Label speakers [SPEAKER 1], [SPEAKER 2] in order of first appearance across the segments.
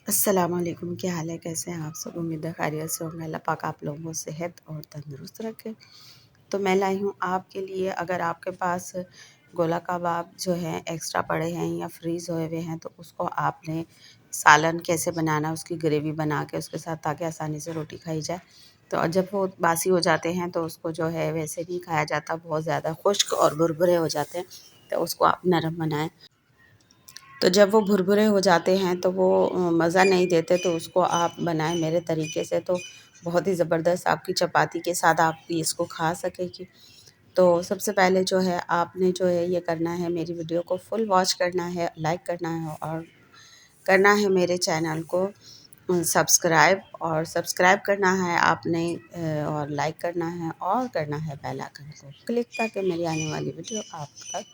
[SPEAKER 1] अस्सलामुअलैकुम, क्या हाल है, कैसे हैं आप सब। उम्मीद है खैरियत से होंगे। अल्लाह पाक आप लोगों को सेहत और तंदुरुस्त रखे। तो मैं लाई हूँ आपके लिए, अगर आपके पास गोला कबाब जो हैं एक्स्ट्रा पड़े हैं या फ्रीज़ हुए हुए हैं, तो उसको आपने सालन कैसे बनाना है, उसकी ग्रेवी बना के उसके साथ, ताकि आसानी से रोटी खाई जाए। तो जब वो बासी हो जाते हैं तो उसको जो है वैसे नहीं खाया जाता, बहुत ज़्यादा खुश्क और भुरभुरे हो जाते हैं। तो उसको आप नरम बनाएं। तो जब वो भुरभुरे हो जाते हैं तो वो मज़ा नहीं देते, तो उसको आप बनाएं मेरे तरीके से, तो बहुत ही ज़बरदस्त आपकी चपाती के साथ आप इसको खा सकेंगी। तो सबसे पहले जो है आपने जो है ये करना है, मेरी वीडियो को फुल वॉच करना है, लाइक करना है और करना है मेरे चैनल को सब्सक्राइब, और सब्सक्राइब करना है आपने और लाइक करना है और करना है बेल आइकन को क्लिक, ताकि मेरी आने वाली वीडियो आप तक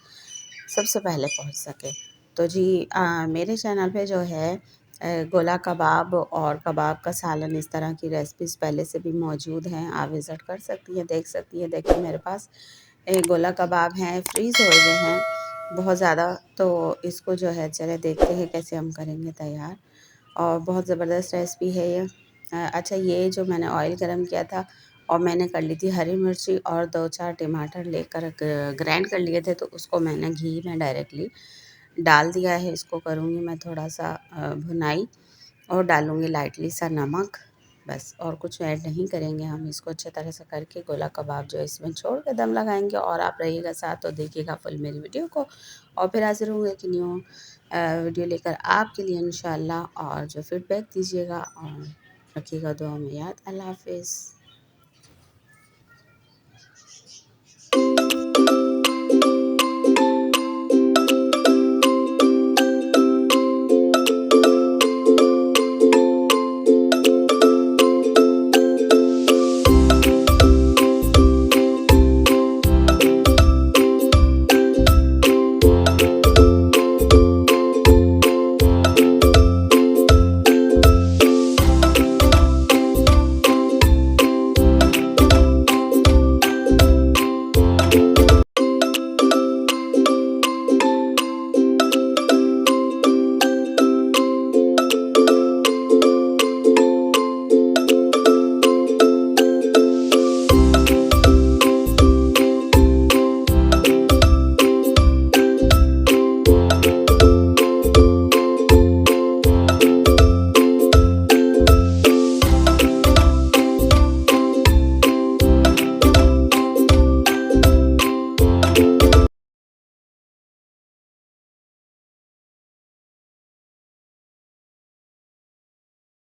[SPEAKER 1] सबसे पहले पहुंच सके। तो जी मेरे चैनल पे जो है गोला कबाब और कबाब का सालन, इस तरह की रेसिपीज़ पहले से भी मौजूद हैं, आप विज़िट कर सकती हैं, देख सकती हैं। देखिए मेरे पास गोला कबाब हैं, फ्रीज़ हुए हुए हैं बहुत ज़्यादा। तो इसको जो है चले देखते हैं कैसे हम करेंगे तैयार, और बहुत ज़बरदस्त रेसिपी है ये। अच्छा, ये जो मैंने ऑयल गरम किया था और मैंने कर ली थी हरी मिर्ची और 2-4 टमाटर लेकर ग्राइंड कर लिए थे, तो उसको मैंने घी में डायरेक्टली डाल दिया है। इसको करूँगी मैं थोड़ा-सा भुनाई, और डालूँगी लाइटली सा नमक, बस और कुछ ऐड नहीं करेंगे हम। इसको अच्छे तरह से करके गोला कबाब जो है इसमें छोड़ के दम लगाएँगे, और आप रहिएगा साथ तो देखिएगा फुल मेरी वीडियो को। और फिर हाज़िर होंगे कि न्यू वीडियो लेकर आपके लिए इंशाअल्लाह, और जो फीडबैक दीजिएगा और रखिएगा दुआ में याद। अल्लाह हाफ़िज़।